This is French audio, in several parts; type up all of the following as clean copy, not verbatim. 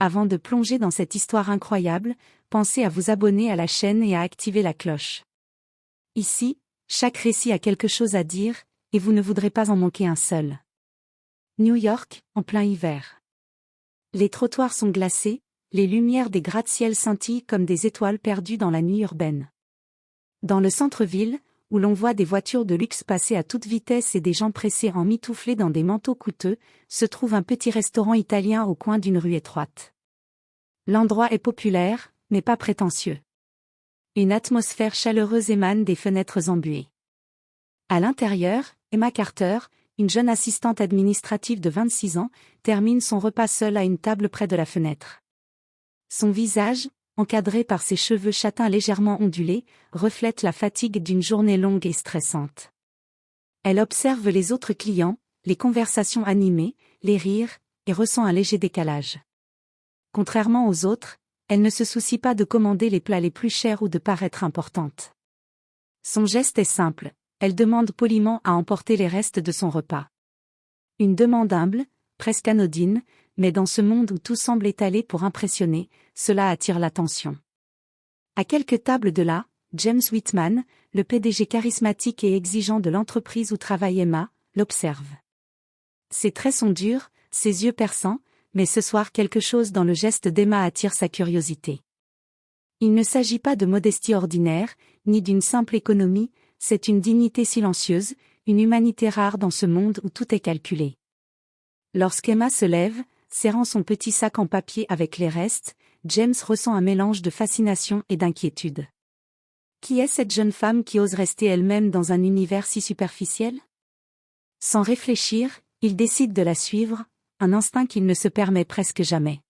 Avant de plonger dans cette histoire incroyable, pensez à vous abonner à la chaîne et à activer la cloche. Ici, chaque récit a quelque chose à dire, et vous ne voudrez pas en manquer un seul. New York, en plein hiver. Les trottoirs sont glacés, les lumières des gratte-ciel scintillent comme des étoiles perdues dans la nuit urbaine. Dans le centre-ville, où l'on voit des voitures de luxe passer à toute vitesse et des gens pressés emmitouflés dans des manteaux coûteux, se trouve un petit restaurant italien au coin d'une rue étroite. L'endroit est populaire, mais pas prétentieux. Une atmosphère chaleureuse émane des fenêtres embuées. À l'intérieur, Emma Carter, une jeune assistante administrative de 26 ans, termine son repas seule à une table près de la fenêtre. Son visage, encadré par ses cheveux châtains légèrement ondulés, reflète la fatigue d'une journée longue et stressante. Elle observe les autres clients, les conversations animées, les rires, et ressent un léger décalage. Contrairement aux autres, elle ne se soucie pas de commander les plats les plus chers ou de paraître importante. Son geste est simple, elle demande poliment à emporter les restes de son repas. Une demande humble, presque anodine, mais dans ce monde où tout semble étalé pour impressionner, cela attire l'attention. À quelques tables de là, James Whitman, le PDG charismatique et exigeant de l'entreprise où travaille Emma, l'observe. Ses traits sont durs, ses yeux perçants, mais ce soir quelque chose dans le geste d'Emma attire sa curiosité. Il ne s'agit pas de modestie ordinaire, ni d'une simple économie, c'est une dignité silencieuse, une humanité rare dans ce monde où tout est calculé. Lorsqu'Emma se lève, serrant son petit sac en papier avec les restes, James ressent un mélange de fascination et d'inquiétude. Qui est cette jeune femme qui ose rester elle-même dans un univers si superficiel? Sans réfléchir, il décide de la suivre, un instinct qu'il ne se permet presque jamais.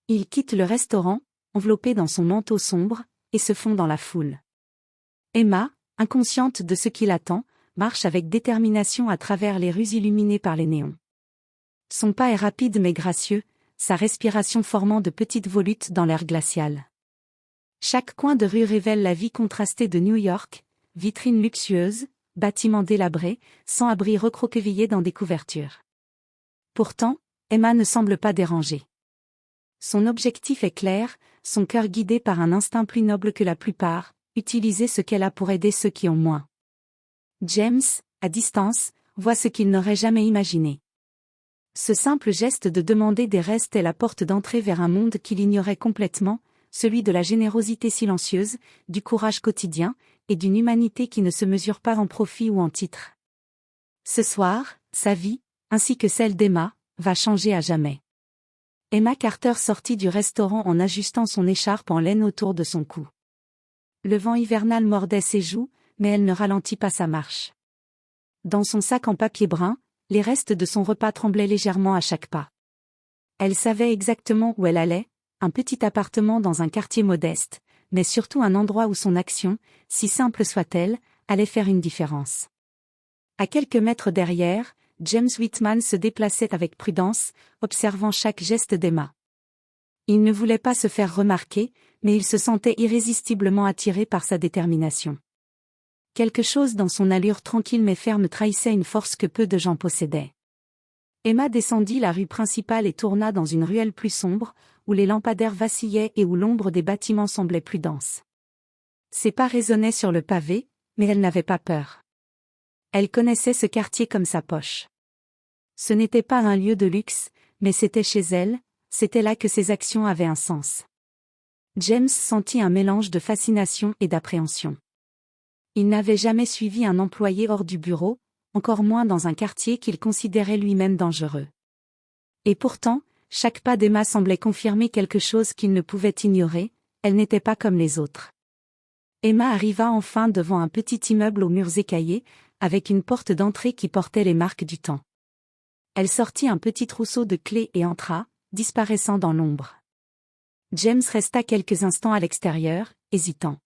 Il quitte le restaurant, enveloppé dans son manteau sombre, et se fond dans la foule. Emma, inconsciente de ce qui l'attend, marche avec détermination à travers les rues illuminées par les néons. Son pas est rapide mais gracieux, sa respiration formant de petites volutes dans l'air glacial. Chaque coin de rue révèle la vie contrastée de New York, vitrines luxueuses, bâtiments délabrés, sans-abri recroquevillés dans des couvertures. Pourtant, Emma ne semble pas dérangée. Son objectif est clair, son cœur guidé par un instinct plus noble que la plupart, utiliser ce qu'elle a pour aider ceux qui ont moins. James, à distance, voit ce qu'il n'aurait jamais imaginé. Ce simple geste de demander des restes est la porte d'entrée vers un monde qu'il ignorait complètement, celui de la générosité silencieuse, du courage quotidien, et d'une humanité qui ne se mesure pas en profit ou en titre. Ce soir, sa vie, ainsi que celle d'Emma, va changer à jamais. Emma Carter sortit du restaurant en ajustant son écharpe en laine autour de son cou. Le vent hivernal mordait ses joues, mais elle ne ralentit pas sa marche. Dans son sac en papier brun, les restes de son repas tremblaient légèrement à chaque pas. Elle savait exactement où elle allait, un petit appartement dans un quartier modeste, mais surtout un endroit où son action, si simple soit-elle, allait faire une différence. À quelques mètres derrière, James Whitman se déplaçait avec prudence, observant chaque geste d'Emma. Il ne voulait pas se faire remarquer, mais il se sentait irrésistiblement attiré par sa détermination. Quelque chose dans son allure tranquille mais ferme trahissait une force que peu de gens possédaient. Emma descendit la rue principale et tourna dans une ruelle plus sombre, où les lampadaires vacillaient et où l'ombre des bâtiments semblait plus dense. Ses pas résonnaient sur le pavé, mais elle n'avait pas peur. Elle connaissait ce quartier comme sa poche. Ce n'était pas un lieu de luxe, mais c'était chez elle, c'était là que ses actions avaient un sens. James sentit un mélange de fascination et d'appréhension. Il n'avait jamais suivi un employé hors du bureau, encore moins dans un quartier qu'il considérait lui-même dangereux. Et pourtant, chaque pas d'Emma semblait confirmer quelque chose qu'il ne pouvait ignorer, elle n'était pas comme les autres. Emma arriva enfin devant un petit immeuble aux murs écaillés, avec une porte d'entrée qui portait les marques du temps. Elle sortit un petit trousseau de clés et entra, disparaissant dans l'ombre. James resta quelques instants à l'extérieur, hésitant.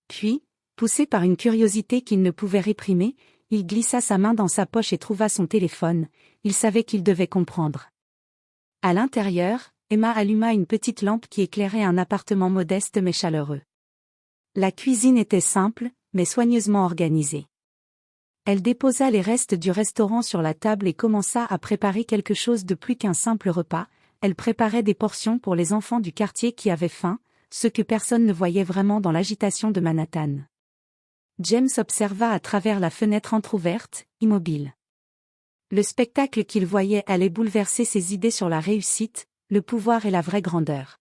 Puis, poussé par une curiosité qu'il ne pouvait réprimer, il glissa sa main dans sa poche et trouva son téléphone, il savait qu'il devait comprendre. À l'intérieur, Emma alluma une petite lampe qui éclairait un appartement modeste mais chaleureux. La cuisine était simple, mais soigneusement organisée. Elle déposa les restes du restaurant sur la table et commença à préparer quelque chose de plus qu'un simple repas, elle préparait des portions pour les enfants du quartier qui avaient faim, ce que personne ne voyait vraiment dans l'agitation de Manhattan. James observa à travers la fenêtre entr'ouverte, immobile. Le spectacle qu'il voyait allait bouleverser ses idées sur la réussite, le pouvoir et la vraie grandeur.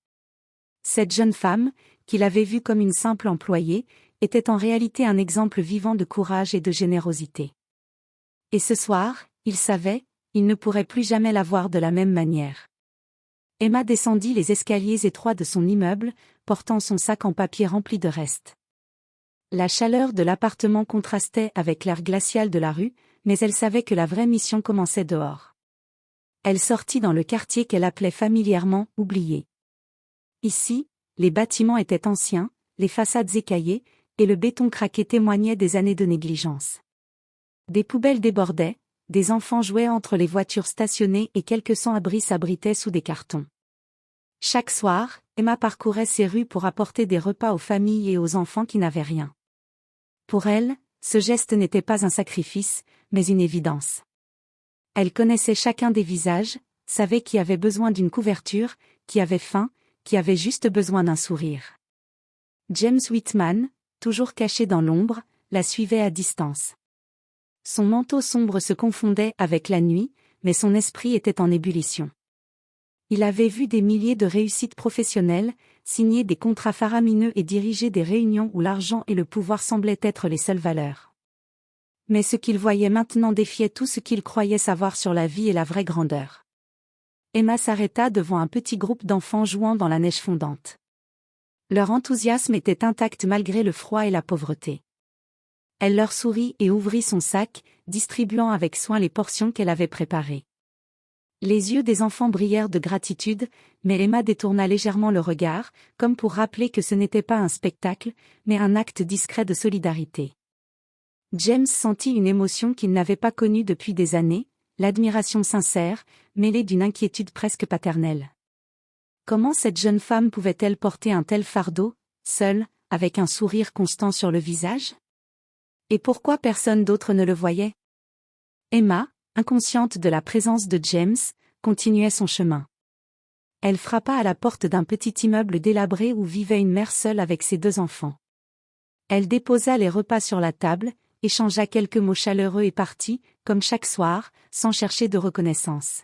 Cette jeune femme, qu'il avait vue comme une simple employée, était en réalité un exemple vivant de courage et de générosité. Et ce soir, il savait, il ne pourrait plus jamais la voir de la même manière. Emma descendit les escaliers étroits de son immeuble, portant son sac en papier rempli de restes. La chaleur de l'appartement contrastait avec l'air glacial de la rue, mais elle savait que la vraie mission commençait dehors. Elle sortit dans le quartier qu'elle appelait familièrement « oublié ». Ici, les bâtiments étaient anciens, les façades écaillées, et le béton craqué témoignait des années de négligence. Des poubelles débordaient, des enfants jouaient entre les voitures stationnées et quelques sans-abri s'abritaient sous des cartons. Chaque soir, Emma parcourait ces rues pour apporter des repas aux familles et aux enfants qui n'avaient rien. Pour elle, ce geste n'était pas un sacrifice, mais une évidence. Elle connaissait chacun des visages, savait qui avait besoin d'une couverture, qui avait faim, qui avait juste besoin d'un sourire. James Whitman, toujours caché dans l'ombre, la suivait à distance. Son manteau sombre se confondait avec la nuit, mais son esprit était en ébullition. Il avait vu des milliers de réussites professionnelles, signé des contrats faramineux et dirigé des réunions où l'argent et le pouvoir semblaient être les seules valeurs. Mais ce qu'il voyait maintenant défiait tout ce qu'il croyait savoir sur la vie et la vraie grandeur. Emma s'arrêta devant un petit groupe d'enfants jouant dans la neige fondante. Leur enthousiasme était intact malgré le froid et la pauvreté. Elle leur sourit et ouvrit son sac, distribuant avec soin les portions qu'elle avait préparées. Les yeux des enfants brillèrent de gratitude, mais Emma détourna légèrement le regard, comme pour rappeler que ce n'était pas un spectacle, mais un acte discret de solidarité. James sentit une émotion qu'il n'avait pas connue depuis des années, l'admiration sincère, mêlée d'une inquiétude presque paternelle. Comment cette jeune femme pouvait-elle porter un tel fardeau, seule, avec un sourire constant sur le visage? Et pourquoi personne d'autre ne le voyait? Emma, inconsciente de la présence de James, continuait son chemin. Elle frappa à la porte d'un petit immeuble délabré où vivait une mère seule avec ses 2 enfants. Elle déposa les repas sur la table, échangea quelques mots chaleureux et partit, comme chaque soir, sans chercher de reconnaissance.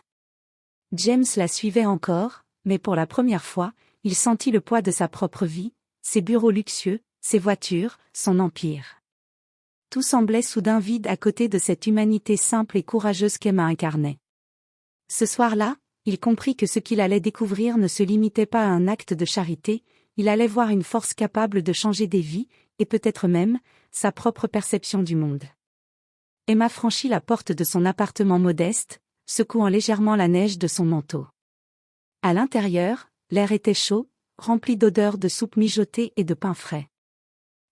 James la suivait encore, mais pour la première fois, il sentit le poids de sa propre vie, ses bureaux luxueux, ses voitures, son empire. Tout semblait soudain vide à côté de cette humanité simple et courageuse qu'Emma incarnait. Ce soir-là, il comprit que ce qu'il allait découvrir ne se limitait pas à un acte de charité, il allait voir une force capable de changer des vies, et peut-être même, sa propre perception du monde. Emma franchit la porte de son appartement modeste, secouant légèrement la neige de son manteau. À l'intérieur, l'air était chaud, rempli d'odeurs de soupe mijotée et de pain frais.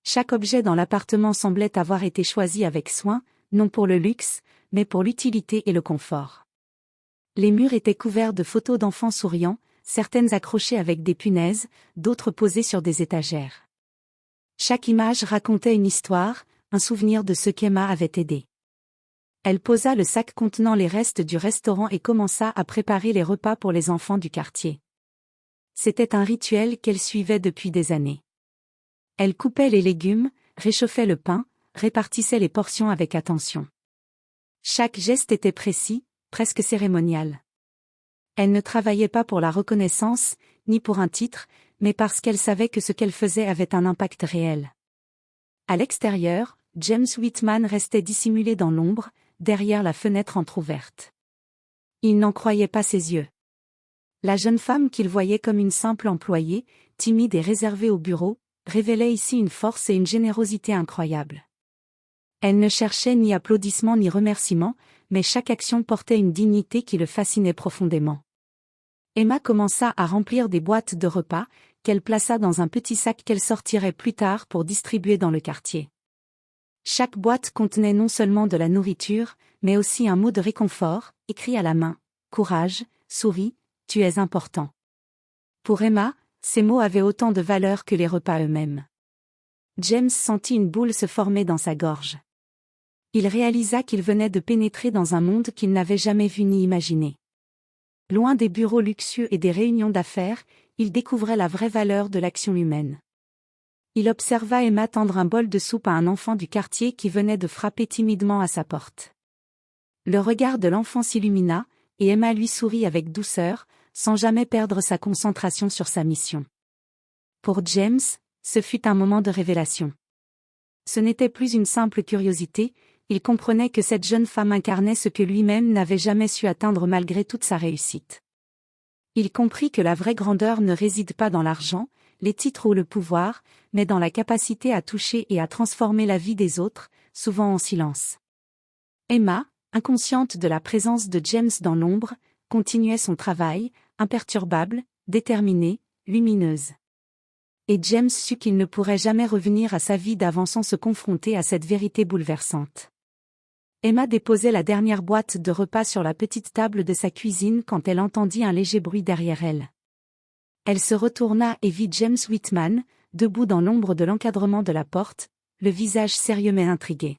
Chaque objet dans l'appartement semblait avoir été choisi avec soin, non pour le luxe, mais pour l'utilité et le confort. Les murs étaient couverts de photos d'enfants souriants, certaines accrochées avec des punaises, d'autres posées sur des étagères. Chaque image racontait une histoire, un souvenir de ceux qu'Emma avait aidés. Elle posa le sac contenant les restes du restaurant et commença à préparer les repas pour les enfants du quartier. C'était un rituel qu'elle suivait depuis des années. Elle coupait les légumes, réchauffait le pain, répartissait les portions avec attention. Chaque geste était précis, presque cérémonial. Elle ne travaillait pas pour la reconnaissance, ni pour un titre, mais parce qu'elle savait que ce qu'elle faisait avait un impact réel. À l'extérieur, James Whitman restait dissimulé dans l'ombre, derrière la fenêtre entr'ouverte. Il n'en croyait pas ses yeux. La jeune femme qu'il voyait comme une simple employée, timide et réservée au bureau, révélait ici une force et une générosité incroyables. Elle ne cherchait ni applaudissements ni remerciements, mais chaque action portait une dignité qui le fascinait profondément. Emma commença à remplir des boîtes de repas, qu'elle plaça dans un petit sac qu'elle sortirait plus tard pour distribuer dans le quartier. Chaque boîte contenait non seulement de la nourriture, mais aussi un mot de réconfort, écrit à la main. « Courage, souris, tu es important ». Pour Emma, ces mots avaient autant de valeur que les repas eux-mêmes. James sentit une boule se former dans sa gorge. Il réalisa qu'il venait de pénétrer dans un monde qu'il n'avait jamais vu ni imaginé. Loin des bureaux luxueux et des réunions d'affaires, il découvrait la vraie valeur de l'action humaine. Il observa Emma tendre un bol de soupe à un enfant du quartier qui venait de frapper timidement à sa porte. Le regard de l'enfant s'illumina, et Emma lui sourit avec douceur, sans jamais perdre sa concentration sur sa mission. Pour James, ce fut un moment de révélation. Ce n'était plus une simple curiosité, il comprenait que cette jeune femme incarnait ce que lui-même n'avait jamais su atteindre malgré toute sa réussite. Il comprit que la vraie grandeur ne réside pas dans l'argent, les titres ou le pouvoir, mais dans la capacité à toucher et à transformer la vie des autres, souvent en silence. Emma, inconsciente de la présence de James dans l'ombre, continuait son travail, imperturbable, déterminée, lumineuse. Et James sut qu'il ne pourrait jamais revenir à sa vie d'avant sans se confronter à cette vérité bouleversante. Emma déposait la dernière boîte de repas sur la petite table de sa cuisine quand elle entendit un léger bruit derrière elle. Elle se retourna et vit James Whitman, debout dans l'ombre de l'encadrement de la porte, le visage sérieux mais intrigué.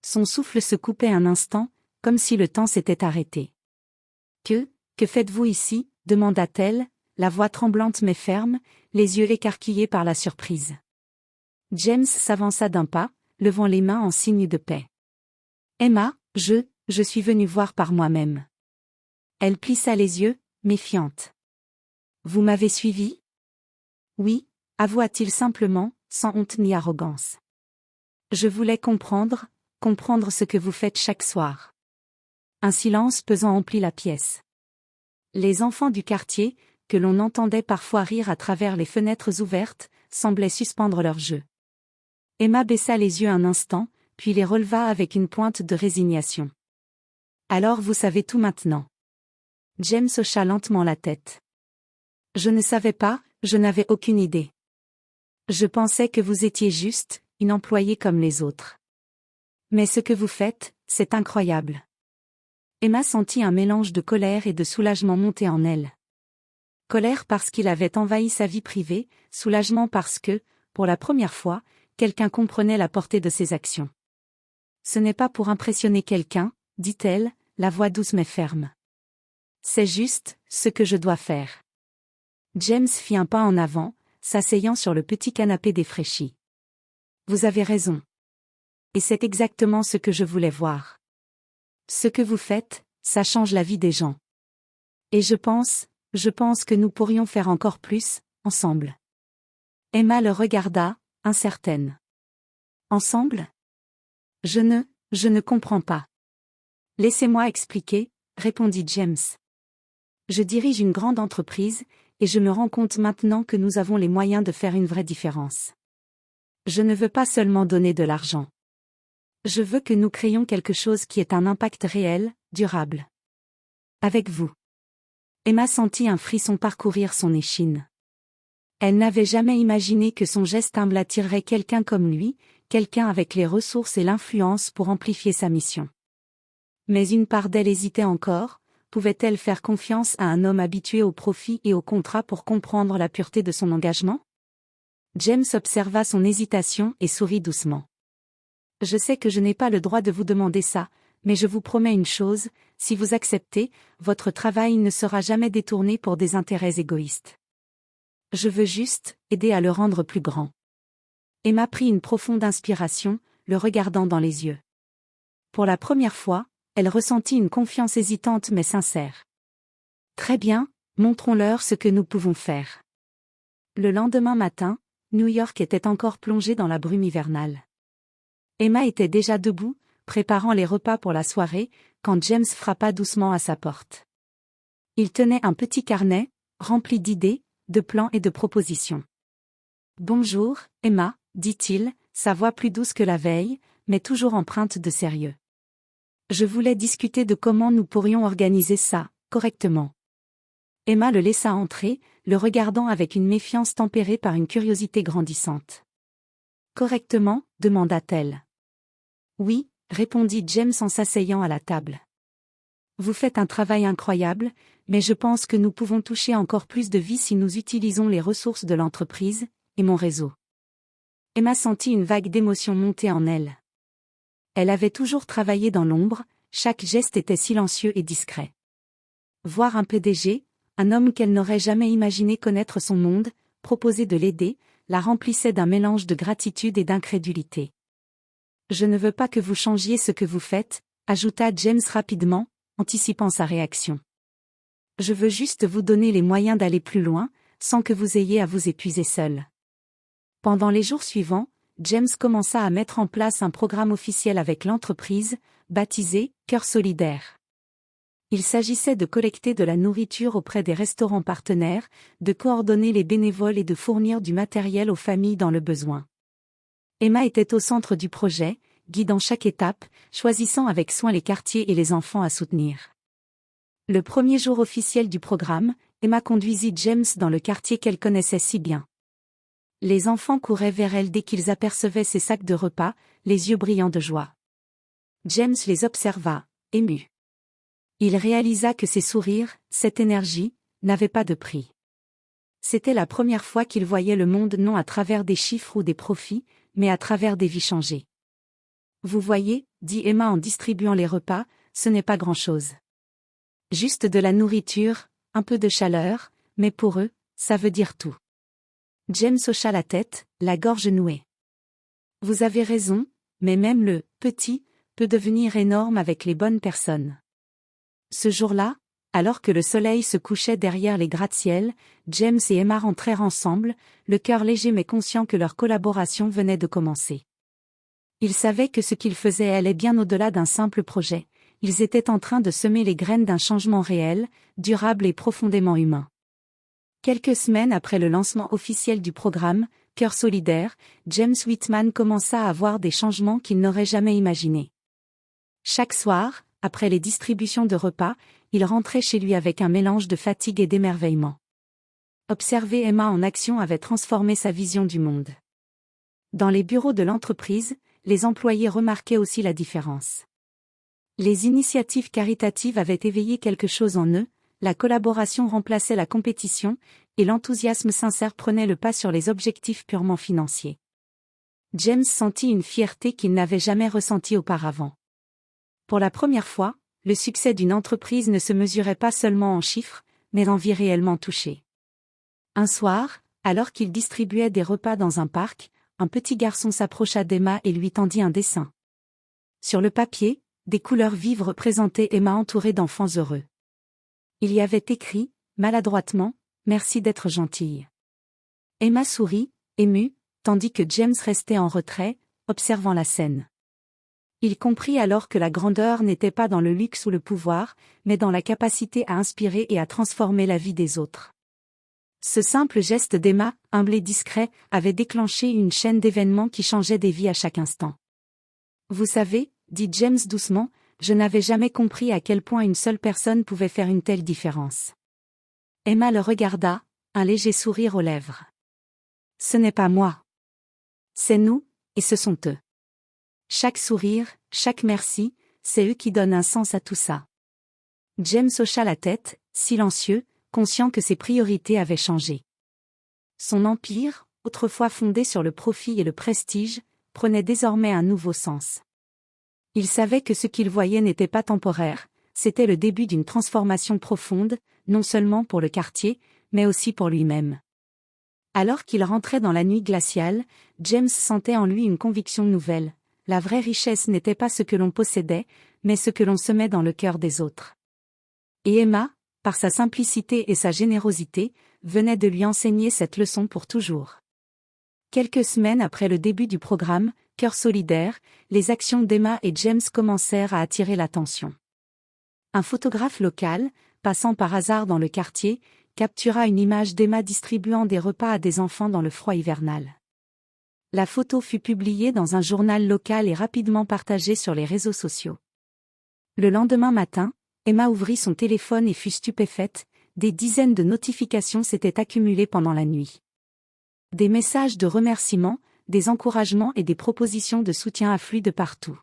Son souffle se coupait un instant, comme si le temps s'était arrêté. « Que faites-vous ici » demanda-t-elle, la voix tremblante mais ferme, les yeux écarquillés par la surprise. James s'avança d'un pas, levant les mains en signe de paix. « Emma, je suis venue voir par moi-même. » Elle plissa les yeux, méfiante. « Vous m'avez suivi ?» « Oui » avoua-t-il simplement, sans honte ni arrogance. « Je voulais comprendre ce que vous faites chaque soir. » Un silence pesant emplit la pièce. Les enfants du quartier, que l'on entendait parfois rire à travers les fenêtres ouvertes, semblaient suspendre leur jeu. Emma baissa les yeux un instant, puis les releva avec une pointe de résignation. « Alors vous savez tout maintenant. » James hocha lentement la tête. « Je ne savais pas, je n'avais aucune idée. Je pensais que vous étiez juste, une employée comme les autres. Mais ce que vous faites, c'est incroyable. » Emma sentit un mélange de colère et de soulagement monter en elle. Colère parce qu'il avait envahi sa vie privée, soulagement parce que, pour la première fois, quelqu'un comprenait la portée de ses actions. « Ce n'est pas pour impressionner quelqu'un, » dit-elle, la voix douce mais ferme. « C'est juste ce que je dois faire. » James fit un pas en avant, s'asseyant sur le petit canapé défraîchi. « Vous avez raison. Et c'est exactement ce que je voulais voir. Ce que vous faites, ça change la vie des gens. Et je pense que nous pourrions faire encore plus, ensemble. » Emma le regarda, incertaine. « Ensemble ? Je ne comprends pas. » « Laissez-moi expliquer, » répondit James. « Je dirige une grande entreprise, et je me rends compte maintenant que nous avons les moyens de faire une vraie différence. Je ne veux pas seulement donner de l'argent. Je veux que nous créions quelque chose qui ait un impact réel, durable. Avec vous. » Emma sentit un frisson parcourir son échine. Elle n'avait jamais imaginé que son geste humble attirerait quelqu'un comme lui, quelqu'un avec les ressources et l'influence pour amplifier sa mission. Mais une part d'elle hésitait encore, pouvait-elle faire confiance à un homme habitué au profit et au contrat pour comprendre la pureté de son engagement ? James observa son hésitation et sourit doucement. « Je sais que je n'ai pas le droit de vous demander ça, mais je vous promets une chose, si vous acceptez, votre travail ne sera jamais détourné pour des intérêts égoïstes. Je veux juste aider à le rendre plus grand. » Emma prit une profonde inspiration, le regardant dans les yeux. Pour la première fois, elle ressentit une confiance hésitante mais sincère. « Très bien, montrons-leur ce que nous pouvons faire. » Le lendemain matin, New York était encore plongée dans la brume hivernale. Emma était déjà debout, préparant les repas pour la soirée, quand James frappa doucement à sa porte. Il tenait un petit carnet, rempli d'idées, de plans et de propositions. « Bonjour, Emma, » dit-il, sa voix plus douce que la veille, mais toujours empreinte de sérieux. « Je voulais discuter de comment nous pourrions organiser ça, correctement. » Emma le laissa entrer, le regardant avec une méfiance tempérée par une curiosité grandissante. « Correctement » demanda-t-elle. « Oui » répondit James en s'asseyant à la table. « Vous faites un travail incroyable, mais je pense que nous pouvons toucher encore plus de vies si nous utilisons les ressources de l'entreprise, et mon réseau. » Emma sentit une vague d'émotion monter en elle. Elle avait toujours travaillé dans l'ombre, chaque geste était silencieux et discret. Voir un PDG, un homme qu'elle n'aurait jamais imaginé connaître son monde, proposer de l'aider, la remplissait d'un mélange de gratitude et d'incrédulité. « Je ne veux pas que vous changiez ce que vous faites », ajouta James rapidement, anticipant sa réaction. « Je veux juste vous donner les moyens d'aller plus loin, sans que vous ayez à vous épuiser seul. » Pendant les jours suivants, James commença à mettre en place un programme officiel avec l'entreprise, baptisé « Cœur solidaire ». Il s'agissait de collecter de la nourriture auprès des restaurants partenaires, de coordonner les bénévoles et de fournir du matériel aux familles dans le besoin. Emma était au centre du projet, guidant chaque étape, choisissant avec soin les quartiers et les enfants à soutenir. Le premier jour officiel du programme, Emma conduisit James dans le quartier qu'elle connaissait si bien. Les enfants couraient vers elle dès qu'ils apercevaient ses sacs de repas, les yeux brillants de joie. James les observa, ému. Il réalisa que ses sourires, cette énergie, n'avaient pas de prix. C'était la première fois qu'il voyait le monde non à travers des chiffres ou des profits, mais à travers des vies changées. « Vous voyez, dit Emma en distribuant les repas, ce n'est pas grand-chose. Juste de la nourriture, un peu de chaleur, mais pour eux, ça veut dire tout. » James hocha la tête, la gorge nouée. « Vous avez raison, mais même le « petit » peut devenir énorme avec les bonnes personnes. » Ce jour-là, alors que le soleil se couchait derrière les gratte-ciels, James et Emma rentrèrent ensemble, le cœur léger mais conscient que leur collaboration venait de commencer. Ils savaient que ce qu'ils faisaient allait bien au-delà d'un simple projet. Ils étaient en train de semer les graines d'un changement réel, durable et profondément humain. Quelques semaines après le lancement officiel du programme, Cœur solidaire, James Whitman commença à voir des changements qu'il n'aurait jamais imaginés. Chaque soir, après les distributions de repas, il rentrait chez lui avec un mélange de fatigue et d'émerveillement. Observer Emma en action avait transformé sa vision du monde. Dans les bureaux de l'entreprise, les employés remarquaient aussi la différence. Les initiatives caritatives avaient éveillé quelque chose en eux, la collaboration remplaçait la compétition, et l'enthousiasme sincère prenait le pas sur les objectifs purement financiers. James sentit une fierté qu'il n'avait jamais ressentie auparavant. Pour la première fois, le succès d'une entreprise ne se mesurait pas seulement en chiffres, mais en vies réellement touchées. Un soir, alors qu'il distribuait des repas dans un parc, un petit garçon s'approcha d'Emma et lui tendit un dessin. Sur le papier, des couleurs vives représentaient Emma entourée d'enfants heureux. Il y avait écrit, maladroitement, « Merci d'être gentille ». Emma sourit, émue, tandis que James restait en retrait, observant la scène. Il comprit alors que la grandeur n'était pas dans le luxe ou le pouvoir, mais dans la capacité à inspirer et à transformer la vie des autres. Ce simple geste d'Emma, humble et discret, avait déclenché une chaîne d'événements qui changeaient des vies à chaque instant. « Vous savez, » dit James doucement, « je n'avais jamais compris à quel point une seule personne pouvait faire une telle différence. » Emma le regarda, un léger sourire aux lèvres. « Ce n'est pas moi. C'est nous, et ce sont eux. Chaque sourire, chaque merci, c'est eux qui donnent un sens à tout ça. » James hocha la tête, silencieux, conscient que ses priorités avaient changé. Son empire, autrefois fondé sur le profit et le prestige, prenait désormais un nouveau sens. Il savait que ce qu'il voyait n'était pas temporaire, c'était le début d'une transformation profonde, non seulement pour le quartier, mais aussi pour lui-même. Alors qu'il rentrait dans la nuit glaciale, James sentait en lui une conviction nouvelle. La vraie richesse n'était pas ce que l'on possédait, mais ce que l'on semait dans le cœur des autres. Et Emma, par sa simplicité et sa générosité, venait de lui enseigner cette leçon pour toujours. Quelques semaines après le début du programme, Cœur solidaire, les actions d'Emma et James commencèrent à attirer l'attention. Un photographe local, passant par hasard dans le quartier, captura une image d'Emma distribuant des repas à des enfants dans le froid hivernal. La photo fut publiée dans un journal local et rapidement partagée sur les réseaux sociaux. Le lendemain matin, Emma ouvrit son téléphone et fut stupéfaite, des dizaines de notifications s'étaient accumulées pendant la nuit. Des messages de remerciements, des encouragements et des propositions de soutien affluent de partout.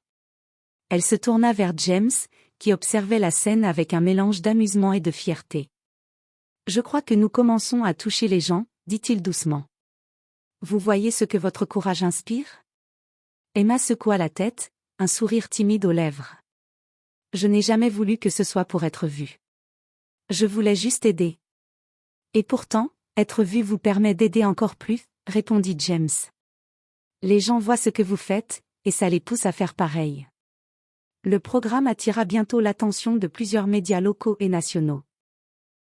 Elle se tourna vers James, qui observait la scène avec un mélange d'amusement et de fierté. « Je crois que nous commençons à toucher les gens, » dit-il doucement. « Vous voyez ce que votre courage inspire ?» Emma secoua la tête, un sourire timide aux lèvres. « Je n'ai jamais voulu que ce soit pour être vue. Je voulais juste aider. Et pourtant, être vu vous permet d'aider encore plus, répondit James. Les gens voient ce que vous faites, et ça les pousse à faire pareil. Le programme attira bientôt l'attention de plusieurs médias locaux et nationaux.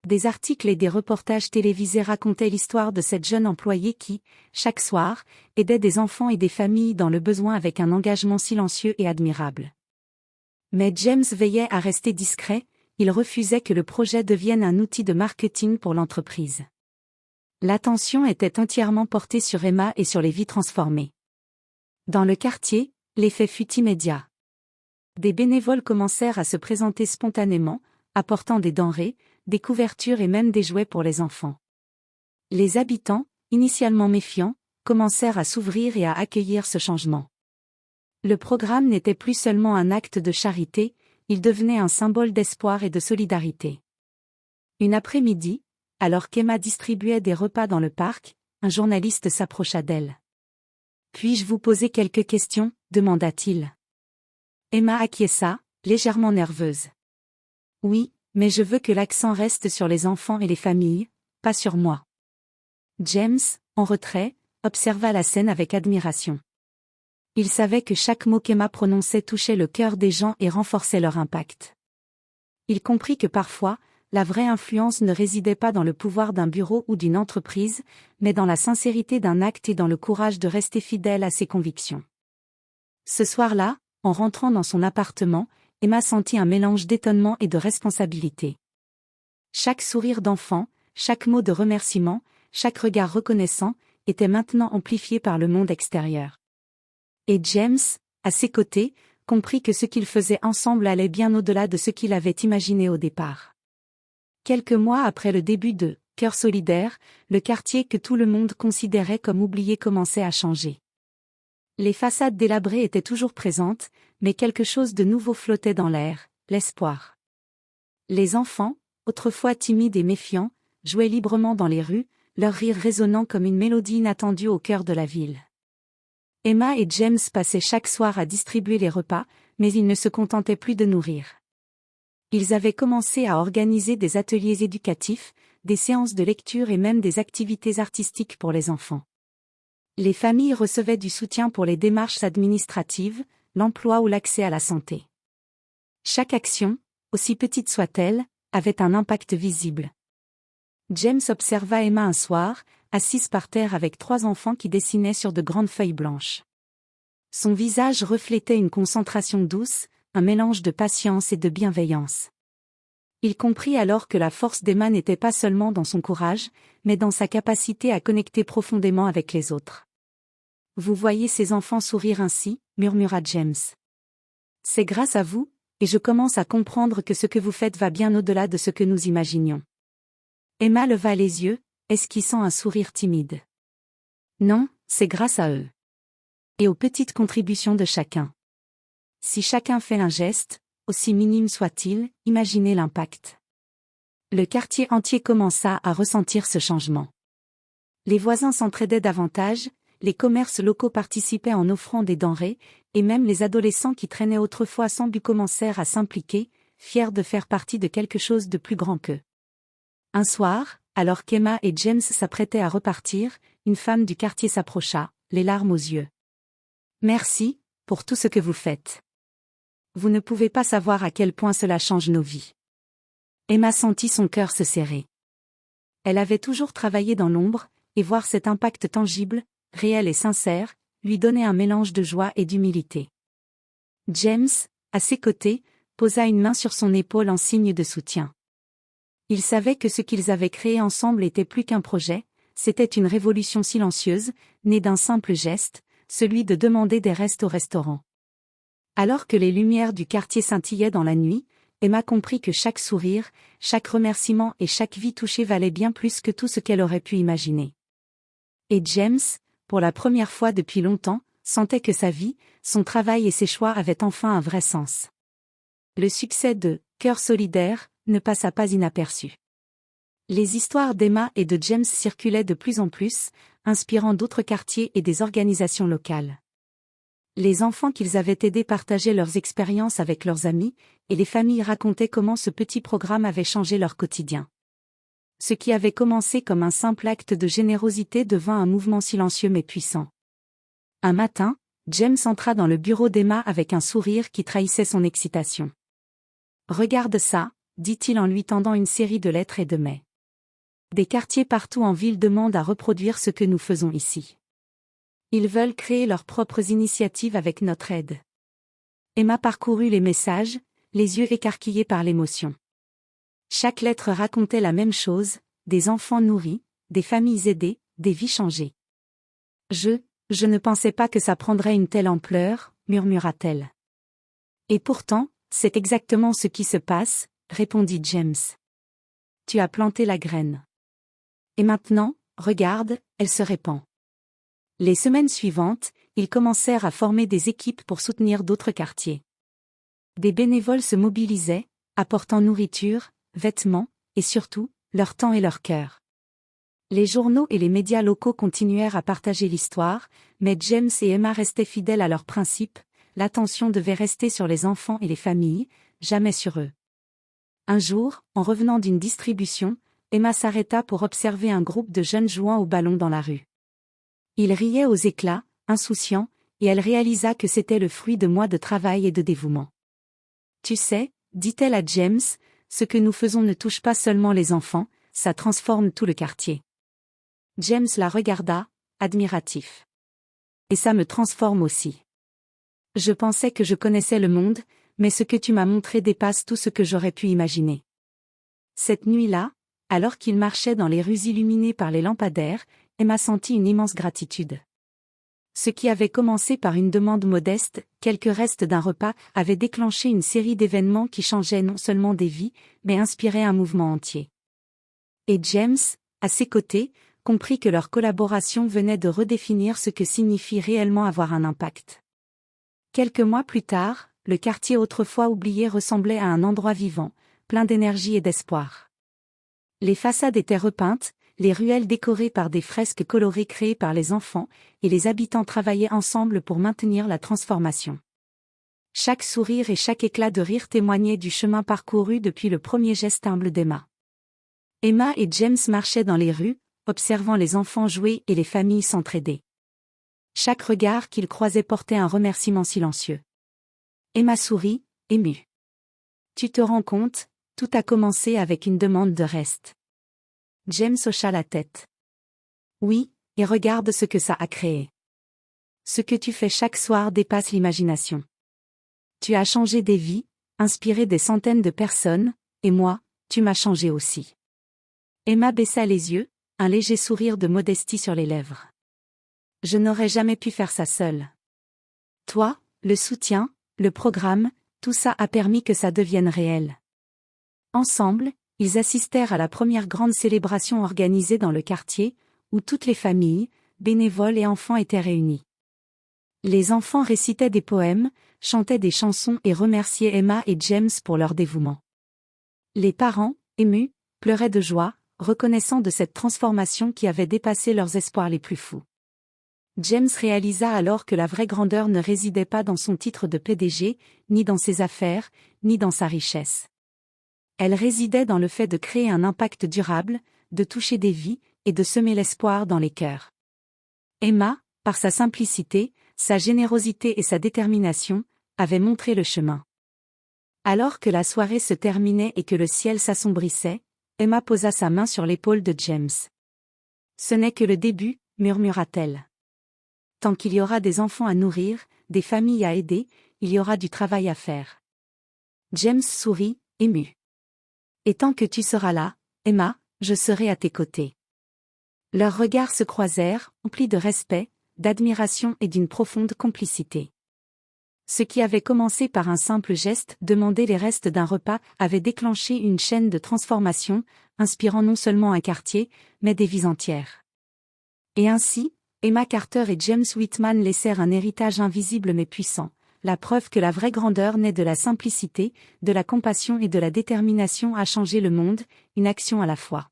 Des articles et des reportages télévisés racontaient l'histoire de cette jeune employée qui, chaque soir, aidait des enfants et des familles dans le besoin avec un engagement silencieux et admirable. Mais James veillait à rester discret, il refusait que le projet devienne un outil de marketing pour l'entreprise. L'attention était entièrement portée sur Emma et sur les vies transformées. Dans le quartier, l'effet fut immédiat. Des bénévoles commencèrent à se présenter spontanément, apportant des denrées, des couvertures et même des jouets pour les enfants. Les habitants, initialement méfiants, commencèrent à s'ouvrir et à accueillir ce changement. Le programme n'était plus seulement un acte de charité, il devenait un symbole d'espoir et de solidarité. Une après-midi, alors qu'Emma distribuait des repas dans le parc, un journaliste s'approcha d'elle. « Puis-je vous poser quelques questions ?» demanda-t-il. Emma acquiesça, légèrement nerveuse. « Oui, mais je veux que l'accent reste sur les enfants et les familles, pas sur moi. » James, en retrait, observa la scène avec admiration. Il savait que chaque mot qu'Emma prononçait touchait le cœur des gens et renforçait leur impact. Il comprit que parfois, la vraie influence ne résidait pas dans le pouvoir d'un bureau ou d'une entreprise, mais dans la sincérité d'un acte et dans le courage de rester fidèle à ses convictions. Ce soir-là, en rentrant dans son appartement, Emma sentit un mélange d'étonnement et de responsabilité. Chaque sourire d'enfant, chaque mot de remerciement, chaque regard reconnaissant, était maintenant amplifié par le monde extérieur. Et James, à ses côtés, comprit que ce qu'ils faisaient ensemble allait bien au-delà de ce qu'il avait imaginé au départ. Quelques mois après le début de « Cœur solidaire », le quartier que tout le monde considérait comme oublié commençait à changer. Les façades délabrées étaient toujours présentes, mais quelque chose de nouveau flottait dans l'air, l'espoir. Les enfants, autrefois timides et méfiants, jouaient librement dans les rues, leur rire résonnant comme une mélodie inattendue au cœur de la ville. Emma et James passaient chaque soir à distribuer les repas, mais ils ne se contentaient plus de nourrir. Ils avaient commencé à organiser des ateliers éducatifs, des séances de lecture et même des activités artistiques pour les enfants. Les familles recevaient du soutien pour les démarches administratives, l'emploi ou l'accès à la santé. Chaque action, aussi petite soit-elle, avait un impact visible. James observa Emma un soir, assise par terre avec 3 enfants qui dessinaient sur de grandes feuilles blanches. Son visage reflétait une concentration douce, un mélange de patience et de bienveillance. Il comprit alors que la force d'Emma n'était pas seulement dans son courage, mais dans sa capacité à connecter profondément avec les autres. « Vous voyez ces enfants sourire ainsi ?» murmura James. « C'est grâce à vous, et je commence à comprendre que ce que vous faites va bien au-delà de ce que nous imaginions. » Emma leva les yeux, esquissant un sourire timide. « Non, c'est grâce à eux. Et aux petites contributions de chacun. Si chacun fait un geste, aussi minime soit-il, imaginez l'impact. » Le quartier entier commença à ressentir ce changement. Les voisins s'entraidaient davantage, les commerces locaux participaient en offrant des denrées, et même les adolescents qui traînaient autrefois sans but commencèrent à s'impliquer, fiers de faire partie de quelque chose de plus grand qu'eux. Un soir, alors qu'Emma et James s'apprêtaient à repartir, une femme du quartier s'approcha, les larmes aux yeux. « Merci, pour tout ce que vous faites. Vous ne pouvez pas savoir à quel point cela change nos vies. » Emma sentit son cœur se serrer. Elle avait toujours travaillé dans l'ombre, et voir cet impact tangible, réel et sincère, lui donnait un mélange de joie et d'humilité. James, à ses côtés, posa une main sur son épaule en signe de soutien. Il savait que ce qu'ils avaient créé ensemble était plus qu'un projet, c'était une révolution silencieuse, née d'un simple geste, celui de demander des restes au restaurant. Alors que les lumières du quartier scintillaient dans la nuit, Emma comprit que chaque sourire, chaque remerciement et chaque vie touchée valait bien plus que tout ce qu'elle aurait pu imaginer. Et James, pour la première fois depuis longtemps, sentait que sa vie, son travail et ses choix avaient enfin un vrai sens. Le succès de « Cœur solidaire » ne passa pas inaperçu. Les histoires d'Emma et de James circulaient de plus en plus, inspirant d'autres quartiers et des organisations locales. Les enfants qu'ils avaient aidés partageaient leurs expériences avec leurs amis, et les familles racontaient comment ce petit programme avait changé leur quotidien. Ce qui avait commencé comme un simple acte de générosité devint un mouvement silencieux mais puissant. Un matin, James entra dans le bureau d'Emma avec un sourire qui trahissait son excitation. « Regarde ça », dit-il en lui tendant une série de lettres et de mails. Des quartiers partout en ville demandent à reproduire ce que nous faisons ici. Ils veulent créer leurs propres initiatives avec notre aide. Emma parcourut les messages, les yeux écarquillés par l'émotion. Chaque lettre racontait la même chose, des enfants nourris, des familles aidées, des vies changées. Je ne pensais pas que ça prendrait une telle ampleur, murmura-t-elle. Et pourtant, c'est exactement ce qui se passe, répondit James. Tu as planté la graine. Et maintenant, regarde, elle se répand. Les semaines suivantes, ils commencèrent à former des équipes pour soutenir d'autres quartiers. Des bénévoles se mobilisaient, apportant nourriture, vêtements, et surtout, leur temps et leur cœur. Les journaux et les médias locaux continuèrent à partager l'histoire, mais James et Emma restaient fidèles à leurs principes, l'attention devait rester sur les enfants et les familles, jamais sur eux. Un jour, en revenant d'une distribution, Emma s'arrêta pour observer un groupe de jeunes jouant au ballon dans la rue. Ils riaient aux éclats, insouciants, et elle réalisa que c'était le fruit de mois de travail et de dévouement. Tu sais, dit-elle à James, ce que nous faisons ne touche pas seulement les enfants, ça transforme tout le quartier. James la regarda, admiratif. Et ça me transforme aussi. Je pensais que je connaissais le monde, mais ce que tu m'as montré dépasse tout ce que j'aurais pu imaginer. Cette nuit-là, alors qu'il marchait dans les rues illuminées par les lampadaires, Emma sentit une immense gratitude. Ce qui avait commencé par une demande modeste, quelques restes d'un repas, avait déclenché une série d'événements qui changeaient non seulement des vies, mais inspiraient un mouvement entier. Et James, à ses côtés, comprit que leur collaboration venait de redéfinir ce que signifie réellement avoir un impact. Quelques mois plus tard, le quartier autrefois oublié ressemblait à un endroit vivant, plein d'énergie et d'espoir. Les façades étaient repeintes, les ruelles décorées par des fresques colorées créées par les enfants, et les habitants travaillaient ensemble pour maintenir la transformation. Chaque sourire et chaque éclat de rire témoignaient du chemin parcouru depuis le premier geste humble d'Emma. Emma et James marchaient dans les rues, observant les enfants jouer et les familles s'entraider. Chaque regard qu'ils croisaient portait un remerciement silencieux. Emma sourit, émue. Tu te rends compte, tout a commencé avec une demande de reste. James hocha la tête. Oui, et regarde ce que ça a créé. Ce que tu fais chaque soir dépasse l'imagination. Tu as changé des vies, inspiré des centaines de personnes, et moi, tu m'as changé aussi. Emma baissa les yeux, un léger sourire de modestie sur les lèvres. Je n'aurais jamais pu faire ça seule. Toi, le soutien, le programme, tout ça a permis que ça devienne réel. Ensemble, ils assistèrent à la première grande célébration organisée dans le quartier, où toutes les familles, bénévoles et enfants étaient réunis. Les enfants récitaient des poèmes, chantaient des chansons et remerciaient Emma et James pour leur dévouement. Les parents, émus, pleuraient de joie, reconnaissant de cette transformation qui avait dépassé leurs espoirs les plus fous. James réalisa alors que la vraie grandeur ne résidait pas dans son titre de PDG, ni dans ses affaires, ni dans sa richesse. Elle résidait dans le fait de créer un impact durable, de toucher des vies, et de semer l'espoir dans les cœurs. Emma, par sa simplicité, sa générosité et sa détermination, avait montré le chemin. Alors que la soirée se terminait et que le ciel s'assombrissait, Emma posa sa main sur l'épaule de James. « Ce n'est que le début, murmura-t-elle. Tant qu'il y aura des enfants à nourrir, des familles à aider, il y aura du travail à faire. » James sourit, ému. « Et tant que tu seras là, Emma, je serai à tes côtés. » Leurs regards se croisèrent, emplis de respect, d'admiration et d'une profonde complicité. Ce qui avait commencé par un simple geste, demander les restes d'un repas, avait déclenché une chaîne de transformation, inspirant non seulement un quartier, mais des vies entières. Et ainsi, Emma Carter et James Whitman laissèrent un héritage invisible mais puissant, la preuve que la vraie grandeur naît de la simplicité, de la compassion et de la détermination à changer le monde, une action à la fois.